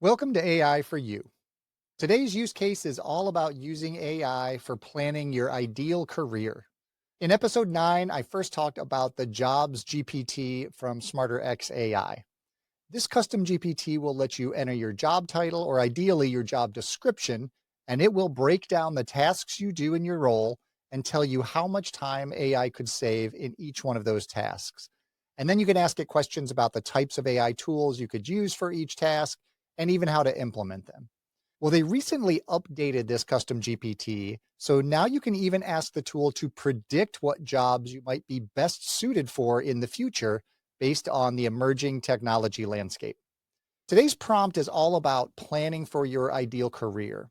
Welcome to AI for You. Today's use case is all about using AI for planning your ideal career. In episode 9, I first talked about the Jobs GPT from SmarterX AI. This custom GPT will let you enter your job title or ideally your job description, and it will break down the tasks you do in your role and tell you how much time AI could save in each one of those tasks. And then you can ask it questions about the types of AI tools you could use for each task and even how to implement them. Well, they recently updated this custom GPT, so now you can even ask the tool to predict what jobs you might be best suited for in the future based on the emerging technology landscape. Today's prompt is all about planning for your ideal career.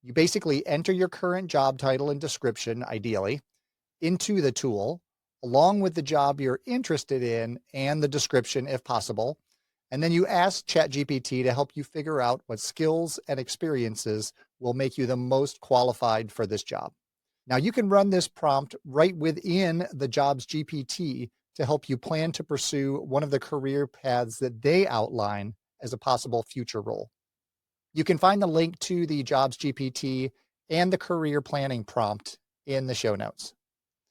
You basically enter your current job title and description, ideally, into the tool, along with the job you're interested in and the description if possible. And then you ask ChatGPT to help you figure out what skills and experiences will make you the most qualified for this job. Now, you can run this prompt right within the Jobs GPT to help you plan to pursue one of the career paths that they outline as a possible future role. You can find the link to the Jobs GPT and the career planning prompt in the show notes.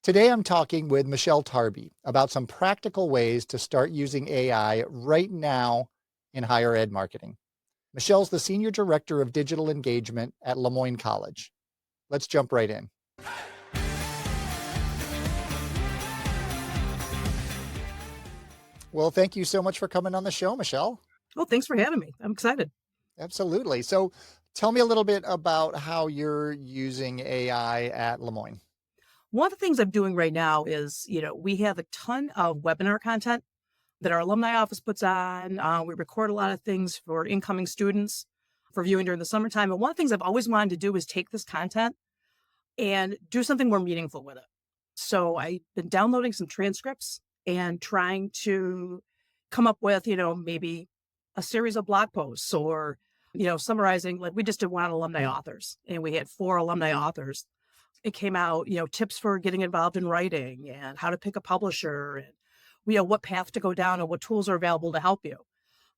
Today, I'm talking with Michelle Tarby about some practical ways to start using AI right now in higher ed marketing. Michelle's the Senior Director of Digital Engagement at Moyne College. Let's jump right in. Well, thank you so much for coming on the show, Michelle. Well, thanks for having me. I'm excited. Absolutely. So tell me a little bit about how you're using AI at Moyne. One of the things I'm doing right now is, we have a ton of webinar content that our alumni office puts on. We record a lot of things for incoming students for viewing during the summertime. And one of the things I've always wanted to do is take this content and do something more meaningful with it. So I've been downloading some transcripts and trying to come up with, maybe a series of blog posts or, summarizing, like we just did one on alumni authors and we had 4 alumni authors. It came out, tips for getting involved in writing and how to pick a publisher and, what path to go down and what tools are available to help you.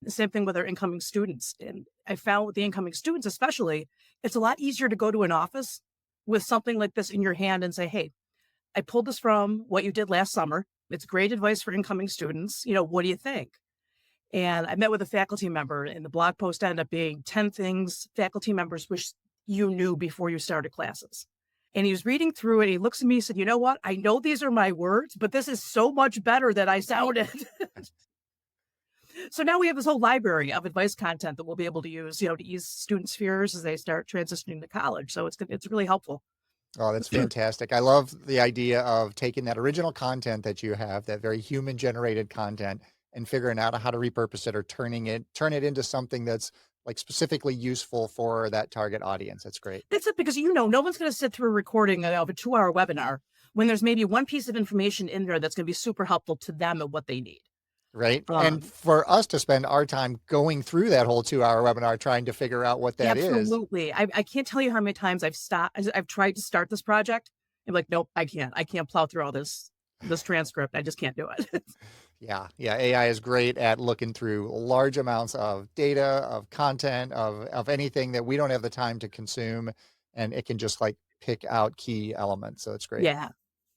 The same thing with our incoming students. And I found with the incoming students, especially, it's a lot easier to go to an office with something like this in your hand and say, hey, I pulled this from what you did last summer. It's great advice for incoming students. What do you think? And I met with a faculty member and the blog post ended up being 10 things faculty members wish you knew before you started classes. And he was reading through it. He looks at me and said, you know what? I know these are my words, but this is so much better than I sounded. So now we have this whole library of advice content that we'll be able to use, to ease students' fears as they start transitioning to college. So it's really helpful. Oh, that's fantastic. I love the idea of taking that original content that you have, that very human generated content, and figuring out how to repurpose it or turn it into something that's like specifically useful for that target audience. That's great. That's it, because, no one's going to sit through a recording of a 2-hour webinar when there's maybe one piece of information in there that's going to be super helpful to them and what they need. Right. And for us to spend our time going through that whole 2-hour webinar, trying to figure out what that is. Absolutely. I can't tell you how many times I've tried to start this project. I'm like, nope, I can't plow through all this transcript. I just can't do it. Yeah. AI is great at looking through large amounts of data, of content, of anything that we don't have the time to consume. And it can just like pick out key elements. So it's great. Yeah.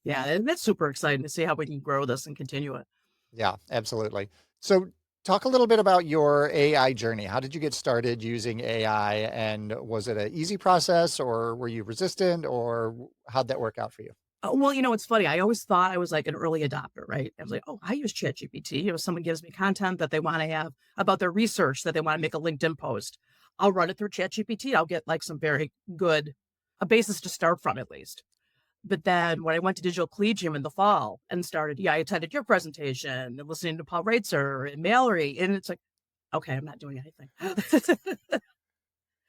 Yeah. And that's super exciting to see how we can grow this and continue it. Yeah, absolutely. So talk a little bit about your AI journey. How did you get started using AI? And was it an easy process or were you resistant or how'd that work out for you? Well, it's funny. I always thought I was like an early adopter, right? I was like, oh, I use ChatGPT. Someone gives me content that they want to have about their research, that they want to make a LinkedIn post. I'll run it through ChatGPT. I'll get like some very good, a basis to start from at least. But then when I went to Digital Collegium in the fall and started, I attended your presentation and listening to Paul Reitzer and Mallory. And it's like, okay, I'm not doing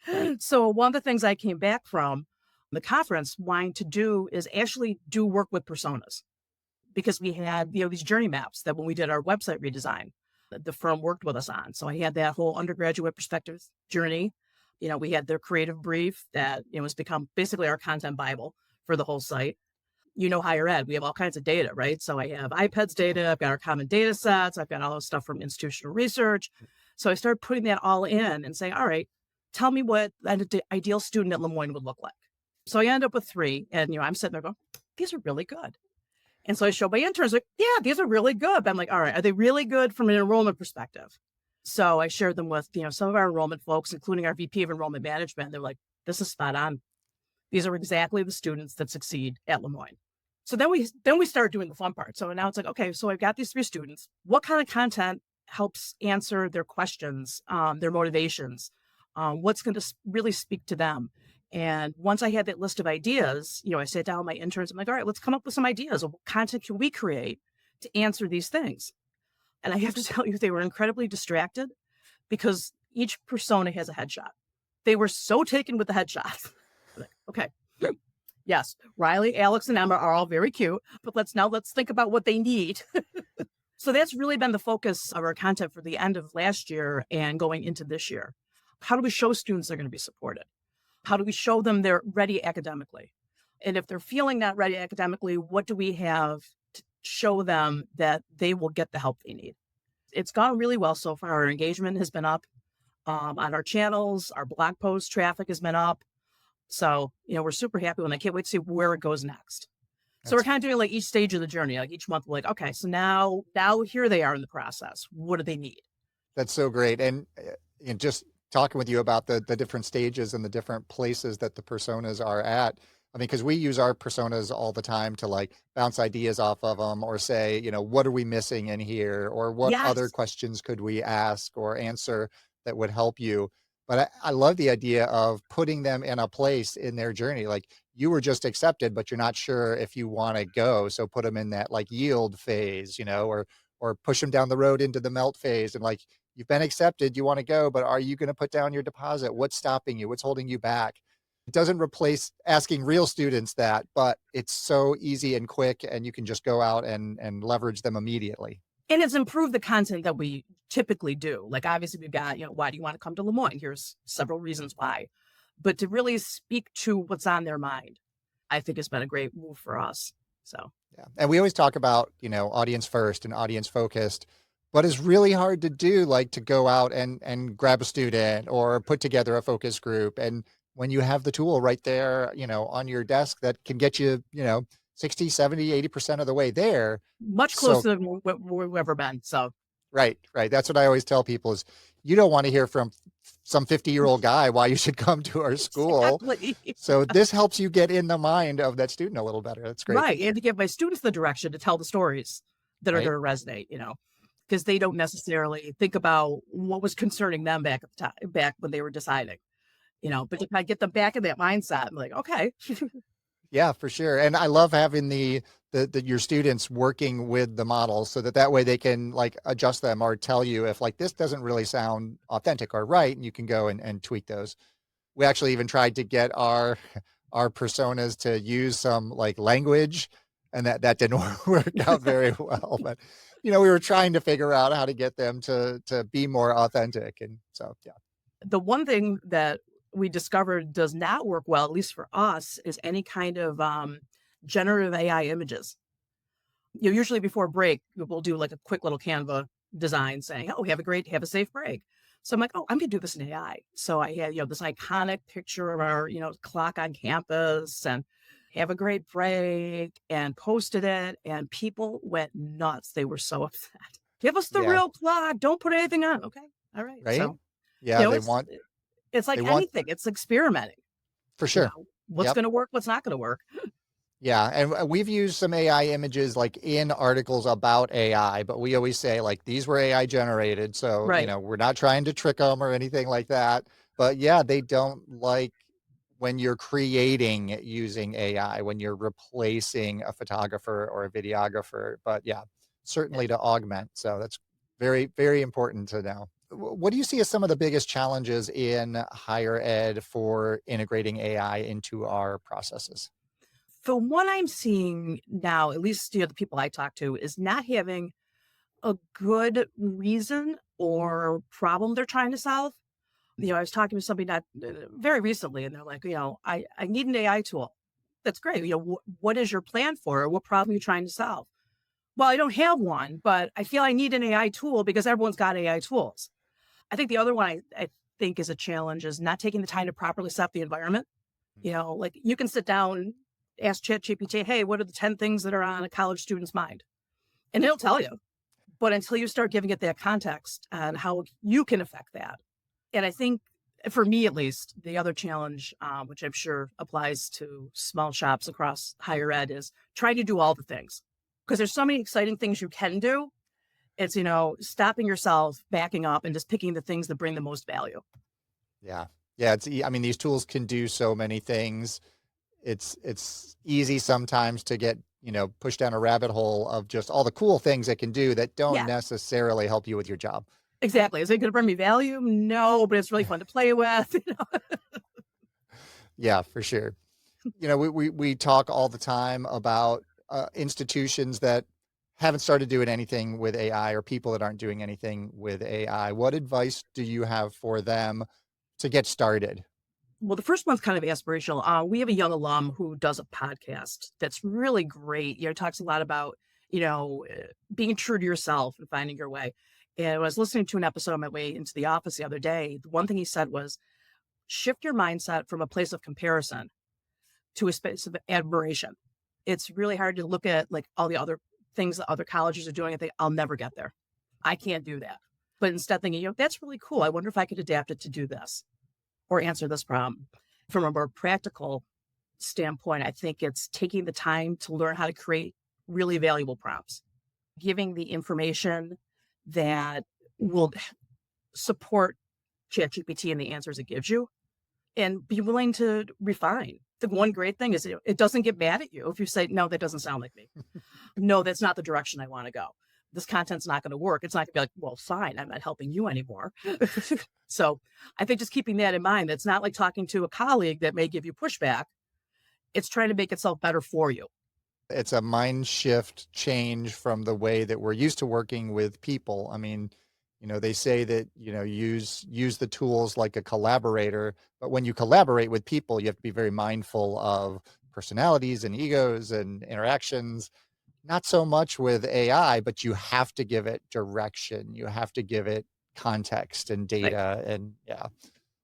anything. So one of the things I came back from the conference wanting to do is actually do work with personas, because we had, these journey maps that when we did our website redesign, the firm worked with us on. So I had that whole undergraduate perspective journey. We had their creative brief that was become basically our content Bible for the whole site. Higher ed, we have all kinds of data, right? So I have IPEDS data, I've got our common data sets, I've got all those stuff from institutional research. So I started putting that all in and saying, all right, tell me what an ideal student at Lemoyne would look like. So I ended up with 3. And, I'm sitting there going, these are really good. And so I showed my interns, like, yeah, these are really good. But I'm like, all right, are they really good from an enrollment perspective? So I shared them with, some of our enrollment folks, including our VP of Enrollment Management. They're like, this is spot on. These are exactly the students that succeed at Lemoyne. So then we start doing the fun part. So now it's like, okay, so I've got these 3 students. What kind of content helps answer their questions, their motivations? What's going to really speak to them? And once I had that list of ideas, I sat down with my interns. I'm like, all right, let's come up with some ideas of what content can we create to answer these things. And I have to tell you, they were incredibly distracted because each persona has a headshot. They were so taken with the headshots. Like, okay, yes, Riley, Alex, and Emma are all very cute, but let's think about what they need. So that's really been the focus of our content for the end of last year and going into this year. How do we show students they're going to be supported? How do we show them they're ready academically? And if they're feeling not ready academically, what do we have to show them that they will get the help they need? It's gone really well so far. Our engagement has been up on our channels. Our blog post traffic has been up. So, we're super happy with it. I can't wait to see where it goes next. So we're kind of doing like each stage of the journey, like each month, we're like, okay, so now here they are in the process. What do they need? That's so great. And just talking with you about the different stages and the different places that the personas are at. I mean, because we use our personas all the time to like bounce ideas off of them or say, what are we missing in here? Or what other Yes, questions could we ask or answer that would help you? But I love the idea of putting them in a place in their journey. Like you were just accepted, but you're not sure if you want to go. So put them in that like yield phase, or push them down the road into the melt phase. And like, you've been accepted, you want to go, but are you going to put down your deposit? What's stopping you? What's holding you back? It doesn't replace asking real students that, but it's so easy and quick, and you can just go out and leverage them immediately. and it's improved the content that we typically do. Like obviously we've got, why do you want to come to Lemoyne? Here's several reasons why. But to really speak to what's on their mind, I think has been a great move for us. So Yeah. And we always talk about, audience first and audience focused, but it's really hard to do, like to go out and grab a student or put together a focus group. And when you have the tool right there, on your desk that can get you, 60, 70, 80% of the way there. much So closer than we've ever been. So right, right. That's what I always tell people is you don't want to hear from some 50-year-old guy why you should come to our school. exactly. So this helps you get in the mind of that student a little better. That's great. Right. And to give my students the direction to tell the stories that are Right. going to resonate, because they don't necessarily think about what was concerning them back at the time, back when they were deciding, but if I get them back in that mindset, I'm like, okay, Yeah, for sure. And I love having the your students working with the models so that way they can like adjust them or tell you if like this doesn't really sound authentic or right, and you can go and tweak those. We actually even tried to get our personas to use some like language, and that didn't work out very well. But we were trying to figure out how to get them to be more authentic. And so yeah. the one thing that we discovered does not work well, at least for us, is any kind of generative AI images. Usually before break, we'll do like a quick little Canva design saying, "Oh, have a safe break." So I'm like, "Oh, I'm gonna do this in AI." So I had, this iconic picture of our, clock on campus and have a great break and posted it, and people went nuts. They were so upset. Give us the Yeah. real clock. Don't put anything on. Okay, all right. Right. So Yeah. They it's want it's they like want anything. It's experimenting. for You sure. know what's Yep. going to work, what's not going to work. Yeah, and we've used some AI images like in articles about AI, but we always say like these were AI generated, so Right. we're not trying to trick them or anything like that. But yeah, they don't like when you're creating using AI, when you're replacing a photographer or a videographer. But yeah, certainly to augment. So that's very, very important to know. What do you see as some of the biggest challenges in higher ed for integrating AI into our processes? From what I'm seeing now, at least the people I talk to, is not having a good reason or problem they're trying to solve. I was talking to somebody not very recently, and they're like, I need an AI tool. That's great. What is your plan for it? What problem are you trying to solve? Well, I don't have one, but I feel I need an AI tool because everyone's got AI tools. I think the other one I think is a challenge is not taking the time to properly set the environment. Like you can sit down, ask ChatGPT, hey, what are the 10 things that are on a college student's mind? And it'll tell you. But until you start giving it that context and how you can affect that. And I think for me, at least, the other challenge, which I'm sure applies to small shops across higher ed, is trying to do all the things because there's so many exciting things you can do. It's, stopping yourself, backing up and just picking the things that bring the most value. Yeah. Yeah. I mean, these tools can do so many things. It's easy sometimes to get, pushed down a rabbit hole of just all the cool things it can do that don't Yeah, necessarily help you with your job. exactly. Is it going to bring me value? No, but it's really fun to play with. Yeah, for sure. We talk all the time about institutions that haven't started doing anything with AI or people that aren't doing anything with AI. What advice do you have for them to get started? Well, the first one's kind of aspirational. We have a young alum who does a podcast that's really great. Talks a lot about, being true to yourself and finding your way. And I was listening to an episode on my way into the office the other day. The one thing he said was shift your mindset from a place of comparison to a space of admiration. It's really hard to look at like all the other things that other colleges are doing and think, I'll never get there. I can't do that. But instead thinking, that's really cool. I wonder if I could adapt it to do this or answer this problem. From a more practical standpoint, I think it's taking the time to learn how to create really valuable prompts, giving the information that will support ChatGPT and the answers it gives you, and be willing to refine. The one great thing is it doesn't get mad at you if you say, no, that doesn't sound like me. No, that's not the direction I want to go. This content's not going to work. It's not going to be like, well, fine, I'm not helping you anymore. So I think just keeping that in mind, it's not like talking to a colleague that may give you pushback. It's trying to make itself better for you. It's a mind shift change from the way that we're used to working with people. I mean, they say that, use the tools like a collaborator, but when you collaborate with people, you have to be very mindful of personalities and egos and interactions. Not so much with AI, but you have to give it direction. You have to give it context and Right. data. And yeah,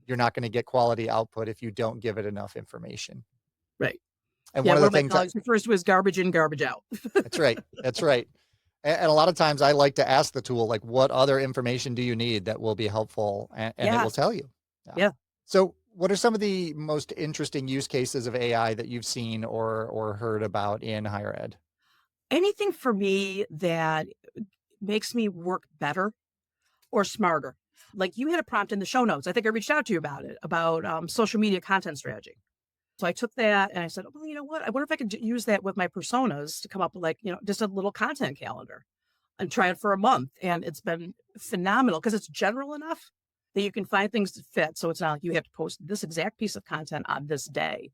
you're not going to get quality output if you don't give it enough information. Right. And Yeah. one of One the of my things that, colleagues refers to as garbage in, garbage out. that's right. That's right. And a lot of times I like to ask the tool, like, what other information do you need that will be helpful? And it will Yes. tell you. Yeah. Yeah. So what are some of the most interesting use cases of AI that you've seen or heard about in higher ed? Anything for me that makes me work better or smarter. Like you had a prompt in the show notes. I think I reached out to you about it, about social media content strategy. So I took that and I said, well, you know what? I wonder if I could use that with my personas to come up with like, just a little content calendar and try it for a month. And it's been phenomenal because it's general enough that you can find things that fit. So it's not like you have to post this exact piece of content on this day.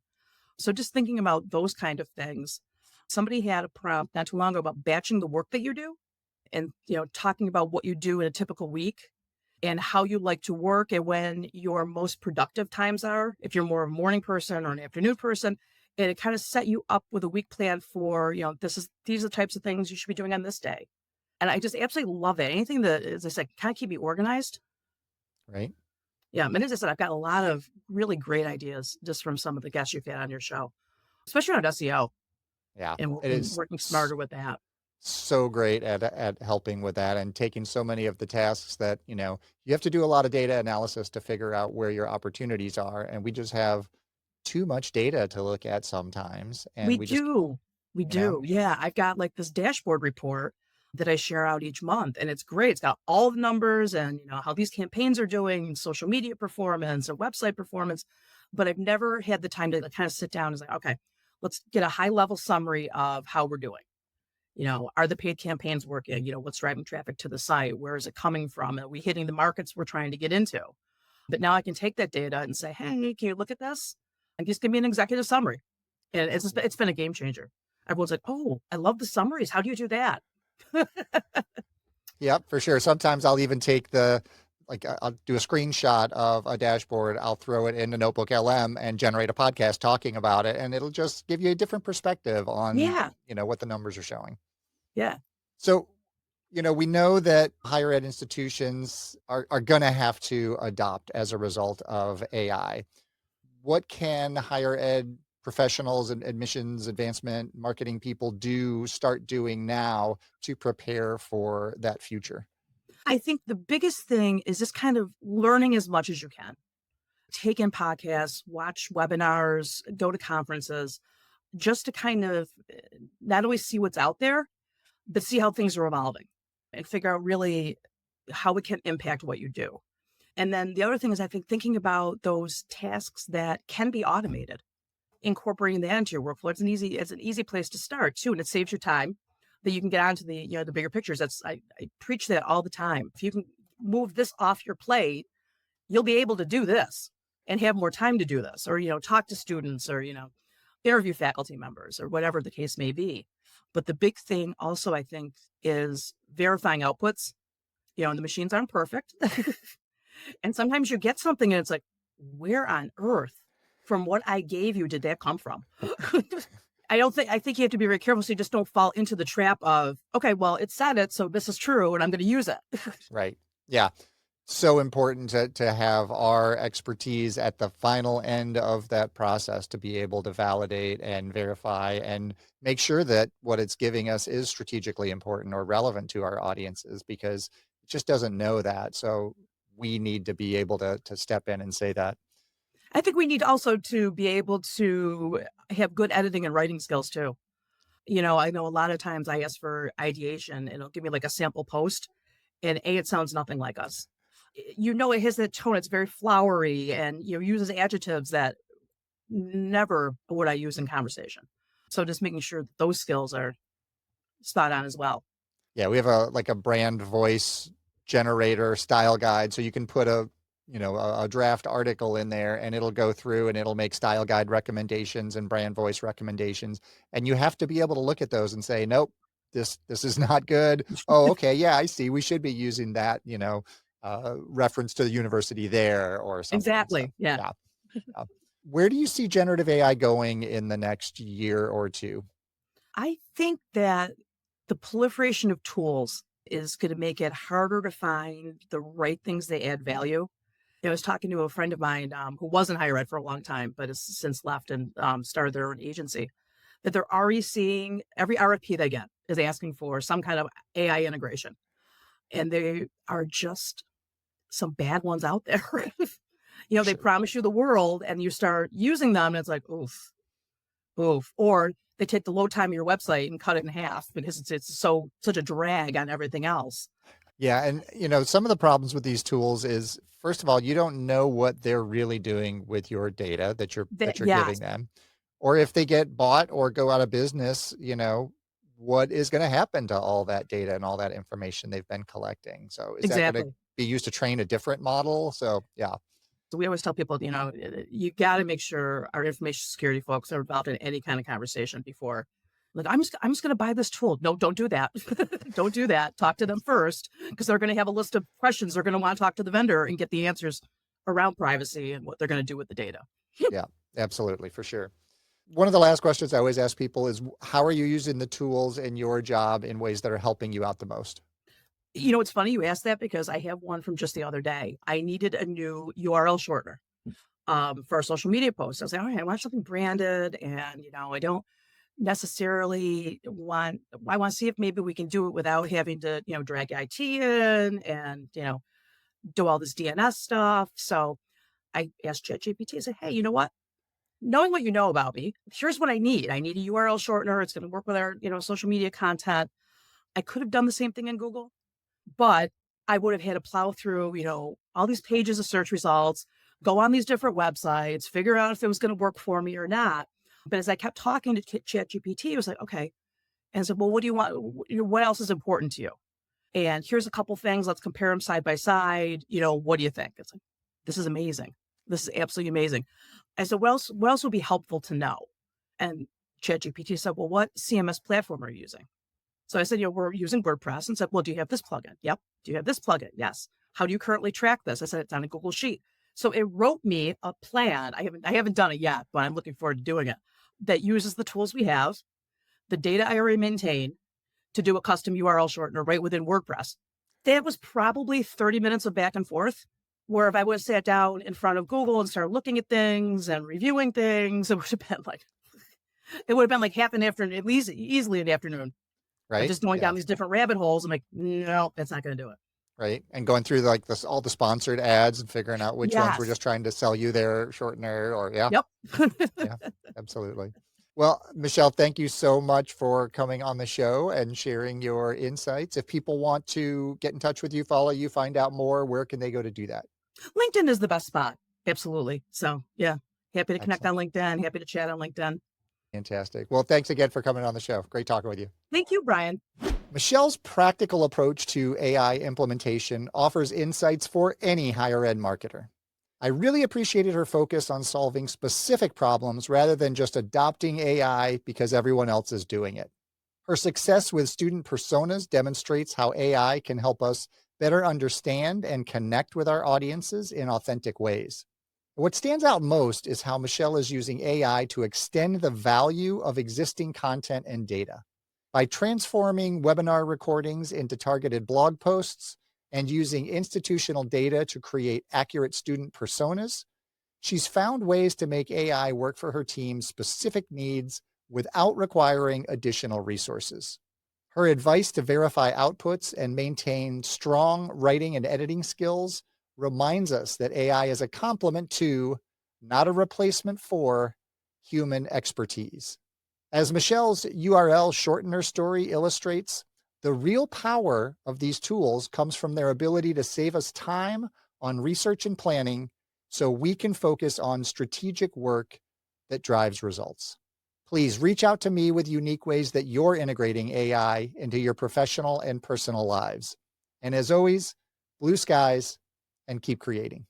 So just thinking about those kind of things. Somebody had a prompt not too long ago about batching the work that you do and, talking about what you do in a typical week and how you like to work and when your most productive times are, if you're more of a morning person or an afternoon person. And it kind of set you up with a week plan for, these are the types of things you should be doing on this day. And I just absolutely love it. Anything that, as I said, kind of keep me organized. Right. Yeah. And as I said, I've got a lot of really great ideas just from some of the guests you've had on your show, especially around SEO Yeah. and It is working smarter with that. so great at helping with that and taking so many of the tasks that, you have to do a lot of data analysis to figure out where your opportunities are. And we just have too much data to look at sometimes. And We we just, do. We you know, do. Yeah. I've got like this dashboard report that I share out each month and it's great. It's got all the numbers and how these campaigns are doing, social media performance and website performance. But I've never had the time to kind of sit down and say, okay, let's get a high level summary of how we're doing. Are the paid campaigns working? What's driving traffic to the site? Where is it coming from? Are we hitting the markets we're trying to get into? But now I can take that data and say, hey, can you look at this? And just give me an executive summary. And it's been a game changer. Everyone's like, oh, I love the summaries. How do you do that? yep, for sure. Sometimes I'll even take I'll do a screenshot of a dashboard. I'll throw it in a Notebook LM and generate a podcast talking about it. And it'll just give you a different perspective on, Yeah. what the numbers are showing. Yeah. So We know that higher ed institutions are going to have to adopt as a result of AI. What can higher ed professionals and admissions, advancement, marketing people start doing now to prepare for that future? I think the biggest thing is just kind of learning as much as you can. Take in podcasts, watch webinars, go to conferences, just to kind of not only see what's out there, but see how things are evolving and figure out really how it can impact what you do. And then the other thing is, I think, thinking about those tasks that can be automated, incorporating that into your workflow. It's an easy place to start too, and it saves your time. That you can get onto the bigger pictures. I preach that all the time. If you can move this off your plate, you'll be able to do this and have more time to do this, or talk to students, or interview faculty members, or whatever the case may be. But the big thing also, I think, is verifying outputs. The machines aren't perfect. And sometimes you get something and it's like, where on earth from what I gave you did that come from? I think you have to be very careful so you just don't fall into the trap of, okay, well, it said it, so this is true and I'm going to use it. Right. Yeah. So important to have our expertise at the final end of that process to be able to validate and verify and make sure that what it's giving us is strategically important or relevant to our audiences, because it just doesn't know that. So we need to be able to step in and say that. I think we need also to be able to have good editing and writing skills too. I know a lot of times I ask for ideation and it'll give me like a sample post, and it sounds nothing like us. It has that tone. It's very flowery and uses adjectives that never would I use in conversation. So just making sure that those skills are spot on as well. Yeah, we have a brand voice generator style guide, so you can put a draft article in there and it'll go through and it'll make style guide recommendations and brand voice recommendations. And you have to be able to look at those and say, nope, this is not good. Oh, okay, yeah, I see. We should be using that, reference to the university there or something. So Exactly. Yeah. yeah. Yeah. Where do you see generative AI going in the next year or two? I think that the proliferation of tools is going to make it harder to find the right things that add value. I was talking to a friend of mine who was in higher ed for a long time, but has since left and started their own agency, that they're already seeing every RFP they get is asking for some kind of AI integration. And they are just some bad ones out there. They Sure. promise you the world and you start using them and it's like, oof, oof. Or they take the load time of your website and cut it in half because it's such a drag on everything else. Yeah, and some of the problems with these tools is, first of all, you don't know what they're really doing with your data that you're That, that you're yes, giving them. Or if they get bought or go out of business, what is going to happen to all that data and all that information they've been collecting? So is that going to exactly. be used to train a different model? So yeah. So we always tell people, you got to make sure our information security folks are involved in any kind of conversation before. Like, I'm just going to buy this tool. No, don't do that. Don't do that. Talk to them first because they're going to have a list of questions. They're going to want to talk to the vendor and get the answers around privacy and what they're going to do with the data. Yeah, absolutely, for sure. One of the last questions I always ask people is, how are you using the tools in your job in ways that are helping you out the most? It's funny you asked that because I have one from just the other day. I needed a new URL shortener for a social media post. I was like, all right, I want something branded, and I don't necessarily I want to see if maybe we can do it without having to drag IT in and do all this DNS stuff. So I asked ChatGPT. I said, hey, you know what? Knowing what you know about me, here's what I need. I need a URL shortener. It's going to work with our social media content. I could have done the same thing in Google, but I would have had to plow through all these pages of search results, go on these different websites, figure out if it was going to work for me or not. But as I kept talking to ChatGPT, it was like, okay. And I said, well, what do you want? What else is important to you? And here's a couple things. Let's compare them side by side. What do you think? It's like, this is amazing. This is absolutely amazing. I said, what else would be helpful to know? And ChatGPT said, well, what CMS platform are you using? So I said, we're using WordPress, and said, well, do you have this plugin? Yep. Do you have this plugin? Yes. How do you currently track this? I said, it's on a Google Sheet. So it wrote me a plan. I haven't done it yet, but I'm looking forward to doing it, that uses the tools we have, the data I already maintain, to do a custom URL shortener right within WordPress. That was probably 30 minutes of back and forth, where if I would have sat down in front of Google and started looking at things and reviewing things, it would have been like half an afternoon, at least easily an afternoon. But Right. just going Yeah. down these different rabbit holes, I'm like, no, that's not going to do it. Right. And going through like this, all the sponsored ads and figuring out which ones were Yes. just trying to sell you their shortener or yeah. Yep. Yeah, absolutely. Well, Michelle, thank you so much for coming on the show and sharing your insights. If people want to get in touch with you, follow you, find out more, where can they go to do that? LinkedIn is the best spot. Absolutely. So yeah, happy to connect Excellent. on LinkedIn. Happy to chat on LinkedIn. Fantastic. Well, thanks again for coming on the show. Great talking with you. Thank you, Brian. Michelle's practical approach to AI implementation offers insights for any higher ed marketer. I really appreciated her focus on solving specific problems rather than just adopting AI because everyone else is doing it. Her success with student personas demonstrates how AI can help us better understand and connect with our audiences in authentic ways. What stands out most is how Michelle is using AI to extend the value of existing content and data. By transforming webinar recordings into targeted blog posts and using institutional data to create accurate student personas, she's found ways to make AI work for her team's specific needs without requiring additional resources. Her advice to verify outputs and maintain strong writing and editing skills reminds us that AI is a complement to, not a replacement for, human expertise. As Michelle's URL shortener story illustrates, the real power of these tools comes from their ability to save us time on research and planning so we can focus on strategic work that drives results. Please reach out to me with unique ways that you're integrating AI into your professional and personal lives. And as always, blue skies and keep creating.